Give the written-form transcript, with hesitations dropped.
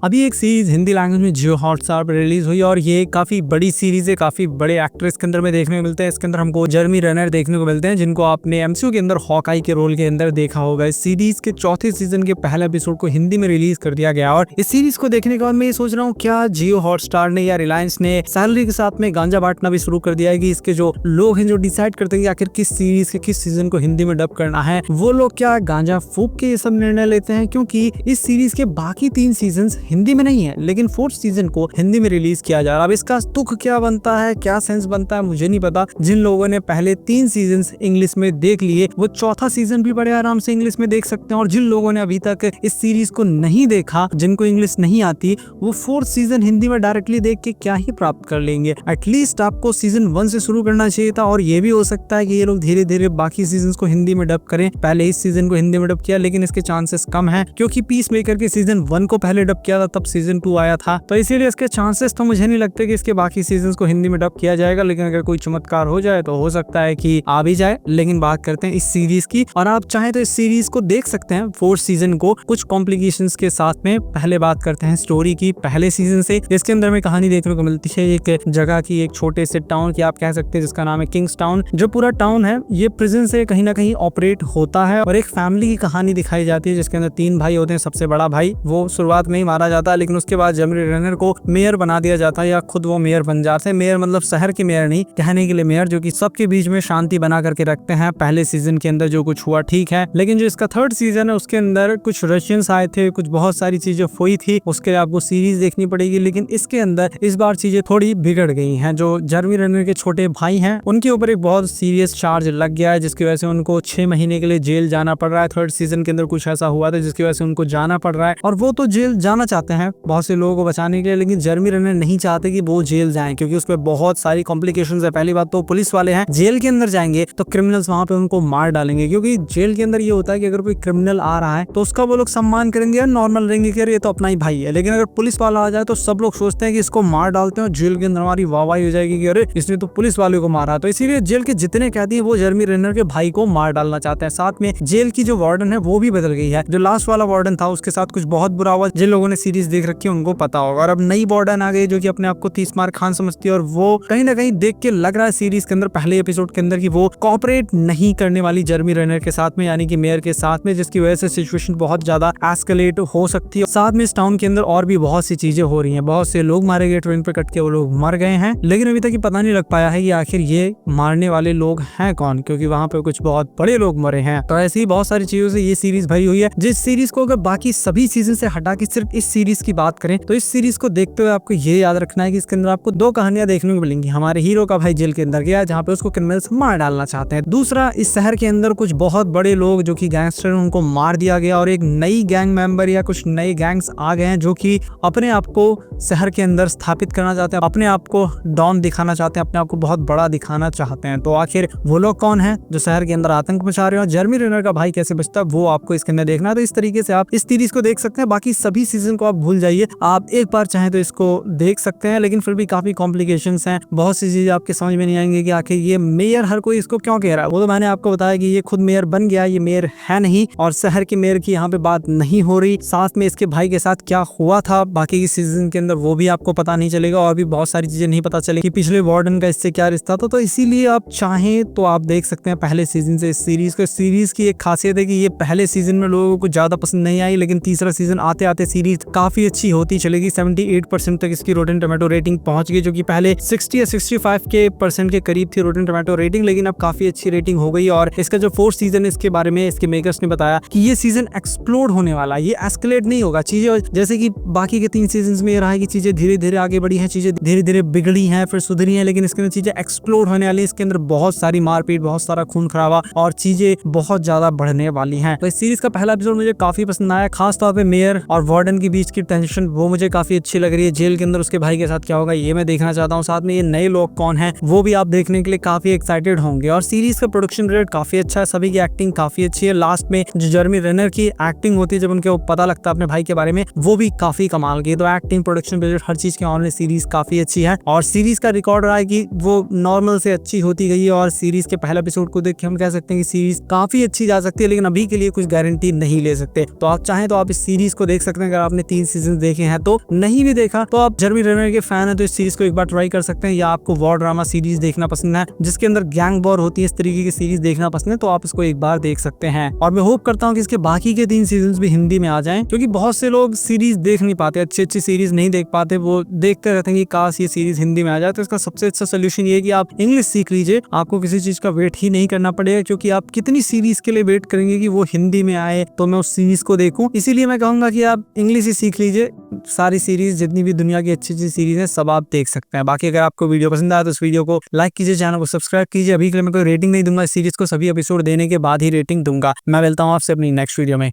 अभी एक series Hindi language में जियो हॉटस्टार पर रिलीज हुई और ये काफी बड़ी सीरीज है, काफी बड़े एक्टर इसके अंदर में देखने को मिलते हैं। इसके अंदर हमको जर्मी रेनर देखने को मिलते हैं, जिनको आपने एमसीयू के अंदर हॉकाई के रोल के अंदर देखा होगा। इस सीरीज के चौथे सीजन के पहले एपिसोड को हिंदी में रिलीज कर दिया गया और इस सीरीज को देखने के बाद मैं ये सोच रहा हूँ, क्या जियो हॉटस्टार ने या रिलायंस ने सैलरी के साथ में गांजा बांटना भी शुरू कर दिया है कि इसके जो लोग हैं, जो डिसाइड करते हैं कि आखिर किस सीरीज के किस सीजन को हिंदी में डब करना है, वो लोग क्या गांजा फूक के ये सब निर्णय लेते हैं। क्योंकि इस सीरीज के बाकी 3 सीजन हिंदी में नहीं है, लेकिन 4th सीजन को हिंदी में रिलीज किया जा रहा है। अब इसका तुक क्या बनता है, क्या सेंस बनता है, मुझे नहीं पता। जिन लोगों ने पहले 3 सीजन इंग्लिश में देख लिए, वो चौथा सीजन भी बड़े आराम से इंग्लिश में देख सकते हैं। और जिन लोगों ने अभी तक इस सीरीज को नहीं देखा, जिनको इंग्लिश नहीं आती, वो 4th सीजन हिंदी में डायरेक्टली देख के क्या ही प्राप्त कर लेंगे। एटलीस्ट आपको सीजन 1 से शुरू करना चाहिए था। और ये भी हो सकता है कि ये लोग धीरे धीरे बाकी सीजन को हिंदी में डब करें। पहले इस सीजन को हिंदी में डब किया, लेकिन इसके चांसेस कम है, क्योंकि पीस मेकर के सीजन 1 को पहले डब किया था, तब सीजन 2 आया था। तो इसीलिए इसके चांसेस तो मुझे नहीं लगते कि इसके बाकी सीजन्स को हिंदी में डब किया जाएगा। लेकिन अगर कोई चमत्कार हो जाए तो हो सकता है कि आ भी जाए। लेकिन बात करते हैं इस सीरीज की, और आप चाहें तो इस सीरीज को देख सकते हैं 4th सीजन को कुछ कॉम्प्लिकेशंस के साथ में। पहले बात करते हैं स्टोरी की पहले सीजन से। इसके अंदर में कहानी देखने को मिलती है एक जगह की, एक छोटे से टाउन की आप कह सकते हैं, जिसका नाम है किंग्स टाउन। जो पूरा टाउन है ये प्रिजन से कहीं ना कहीं ऑपरेट होता है। और एक फैमिली की कहानी दिखाई जाती है, जिसके अंदर 3 भाई होते हैं। सबसे बड़ा भाई वो शुरुआत में ही मारा जाता है, लेकिन उसके बाद जर्मी रेनर को मेयर बना दिया जाता है, या खुद वो मेयर बन जाते हैं। मेयर मतलब शहर के मेयर नहीं, कहने के लिए मेयर, जो कि सबके बीच में शांति बना करके रखते हैं। पहले सीजन के अंदर जो कुछ हुआ ठीक है, लेकिन जो इसका 3rd सीजन है उसके अंदर कुछ रशियंस आए थे, कुछ बहुत सारी चीजें हुई थी। उसके लिए आपको सीरीज देखनी पड़ेगी। लेकिन इसके अंदर इस बार चीजें थोड़ी बिगड़ गई हैं। जो जर्मी रेनर के छोटे भाई हैं, उनके ऊपर एक बहुत सीरियस चार्ज लग गया है, जिसकी वजह से उनको 6 महीने के लिए जेल जाना पड़ रहा है। 3rd सीजन के अंदर कुछ ऐसा हुआ था जिसकी वजह से उनको जाना पड़ रहा है। और वो तो जेल जाना चाहते हैं बहुत से लोगों को बचाने के लिए, लेकिन जर्मी रेनर नहीं चाहते कि वो जेल जाएं, क्योंकि उसमें बहुत सारी कॉम्प्लिकेशंस है। पहली बात तो पुलिस वाले हैं, जेल के अंदर जाएंगे तो क्रिमिनल्स वहां पे उनको मार डालेंगे। क्योंकि जेल के अंदर ये होता है कि अगर कोई क्रिमिनल आ रहा है तो उसका वो लोग सम्मान करेंगे या नॉर्मल रहेंगे कि ये तो अपना ही भाई है। लेकिन अगर पुलिस वाला आ जाए तो सब लोग सोचते हैं कि इसको मार डालते हैं, और जेल के अंदर हमारी वाहवाही हो जाएगी कि अरे इसने तो पुलिस वाले को मारा। तो इसीलिए जेल के जितने कैदी हैं वो जर्मी रेनर के भाई को मार डालना चाहते हैं। साथ में जेल की जो वार्डन है वो भी बदल गई है। जो लास्ट वाला वार्डन था उसके साथ कुछ बहुत बुरा हुआ। जिन लोगों ने सीरीज देख रखी है उनको पता होगा। और अब नई वार्डन आ गई, जो कि अपने आप को 30 मार खान समझती है। और वो कहीं ना कहीं देख के लग रहा है सीरीज के अंदर पहले एपिसोड के अंदर कि वो कोऑपरेट नहीं करने वाली जर्मी रेनर के साथ में, यानी कि मेयर के साथ में, जिसकी वजह से सिचुएशन बहुत ज्यादा एस्केलेट हो सकती है। साथ में इस टाउन के अंदर और भी बहुत सी चीजें हो रही हैं। बहुत से लोग मारे गए, ट्रेन पे कट के वो लोग मर गए हैं, लेकिन अभी तक ये पता नहीं लग पाया है कि आखिर ये मारने वाले लोग हैं कौन, क्योंकि वहां पे कुछ बहुत बड़े लोग मरे हैं। तो ऐसी ही बहुत सारी चीजों से ये सीरीज भरी हुई है। जिस सीरीज को अगर बाकी सभी सीजन से हटा के सिर्फ इस सीरीज की बात करें, तो इस सीरीज को देखते हुए आपको ये याद रखना है कि इसके अंदर आपको 2 कहानियां देखने को मिलेंगी। हमारे हीरो का भाई जेल के अंदर गया, जहाँ पे उसको क्रिमिनल्स मार डालना चाहते हैं। दूसरा, इस शहर के अंदर कुछ बहुत बड़े लोग जो कि गैंगस्टर हैं, उनको मार दिया गया। और एक नई गैंग मेंबर या कुछ नए गैंग्स आ गए हैं, जो कि अपने आप को शहर के अंदर स्थापित करना चाहते हैं, अपने आप को डॉन दिखाना चाहते हैं, अपने आप को बहुत बड़ा दिखाना चाहते हैं। तो आखिर वो लोग कौन है जो शहर के अंदर आतंक मचा रहे हैं, और जर्मी रेनर का भाई कैसे बचता है, वो आपको इसके अंदर देखना है। तो इस तरीके से आप इस सीरीज को देख सकते हैं। बाकी सभी सीजन को आप भूल जाइए, आप एक बार चाहें तो इसको देख सकते हैं। लेकिन फिर भी काफी कॉम्प्लिकेशंस हैं, बहुत सी चीजें आपके समझ में नहीं आएंगे कि आखिर ये मेयर हर कोई इसको क्यों कह रहा है। वो तो मैंने आपको बताया कि ये खुद मेयर बन गया, ये मेयर है नहीं, और शहर के मेयर की यहाँ पे बात नहीं हो रही। साथ में इसके भाई के साथ क्या हुआ था बाकी की सीजन के अंदर वो भी आपको पता नहीं चलेगा, और भी बहुत सारी चीजें नहीं पता चलेगी कि पिछले वार्डन का इससे क्या रिश्ता था। तो इसीलिए आप चाहें तो आप देख सकते हैं पहले सीजन से इस सीरीज को। सीरीज की एक खासियत है कि ये पहले सीजन में लोगों को ज्यादा पसंद नहीं आई, लेकिन तीसरा सीजन आते आते सीरीज काफी अच्छी होती चलेगी। 78% तक इसकी रोटेन टोमेटो रेटिंग पहुंच गई, जो कि पहले 60 या 65% के करीब थी रोटेन टोमेटो रेटिंग, लेकिन अब काफी अच्छी रेटिंग हो गई। और इसका जो 4th सीजन, इसके बारे में इसके मेकर्स ने बताया कि ये सीजन एक्सप्लोड होने वाला है, ये एस्केलेट नहीं होगा। चीजें जैसे कि बाकी के 3 सीजन में रहा है कि चीजें धीरे धीरे आगे बढ़ी हैं, चीजें धीरे धीरे बिगड़ी हैं, फिर सुधरी हैं, लेकिन इसके अंदर चीजें एक्सप्लोड होने वाली है। इसके अंदर बहुत सारी मारपीट, बहुत सारा खून खराबा, और चीजें बहुत ज्यादा बढ़ने वाली हैं। तो इस सीरीज का पहला एपिसोड मुझे काफी पसंद आया। खास तौर पे मेयर और वार्डन के बीच की टेंशन वो मुझे काफी अच्छी लग रही है। जेल के अंदर उसके भाई के साथ क्या होगा ये मैं देखना चाहता हूँ। साथ में ये नए लोग कौन हैं वो भी आप देखने के लिए काफी एक्साइटेड होंगे। और सीरीज का प्रोडक्शन रेट काफी अच्छा है, सभी की एक्टिंग काफी अच्छी है। लास्ट में जो जर्मी रेनर की एक्टिंग होती है, जब उनके पता लगता है अपने भाई के बारे में, वो भी काफी कमाल की। तो एक्टिंग, प्रोडक्शन बजट, हर चीज के ऑनलाइन सीरीज काफी अच्छी है। और सीरीज का रिकॉर्ड रहा है कि वो नॉर्मल से अच्छी होती गई है। और सीरीज के पहले एपिसोड को देख के हम कह सकते हैं कि सीरीज काफी अच्छी जा सकती है, लेकिन अभी के लिए कुछ गारंटी नहीं ले सकते। तो आप चाहें तो आप इस सीरीज को देख सकते हैं। अगर आपने 3 सीजन देखे हैं, तो नहीं भी देखा तो आप जर्मी रेनर के फैन है तो इस सीरीज को एक बार ट्राई कर सकते हैं। या आपको वॉर ड्रामा सीरीज देखना पसंद है जिसके अंदर गैंग वॉर होती है, इस तरीके की सीरीज देखना पसंद है, तो आप इसको एक बार देख सकते हैं। और मैं होप करता हूँ कि इसके बाकी के 3 सीजन भी हिंदी में आ जाएं, क्योंकि बहुत से लोग सीरीज देख नहीं पाते, अच्छी सीरीज नहीं देख पाते, वो देखते रहते हैं कि काश ये सीरीज हिंदी में आ जाए। तो इसका सबसे अच्छा सोल्यूशन ये है कि आप इंग्लिश सीख लीजिए, आपको किसी चीज का वेट ही नहीं करना पड़ेगा, क्योंकि आप कितनी सीरीज के लिए वेट करेंगे कि वो हिंदी में आए तो मैं उस सीरीज को देखूं। इसीलिए मैं कहूंगा कि आप इंग्लिश ही सीख लीजिए, सारी सीरीज जितनी भी दुनिया की अच्छी सीरीज है सब आप देख सकते हैं। बाकी अगर आपको वीडियो पसंद आया तो इस वीडियो को लाइक कीजिए, चैनल को सब्सक्राइब कीजिए। अभी के लिए मैं कोई रेटिंग नहीं दूंगा, इस सीरीज को सभी एपिसोड देने के बाद ही रेटिंग दूंगा। मैं मिलता हूँ आपसे अपनी नेक्स्ट वीडियो में।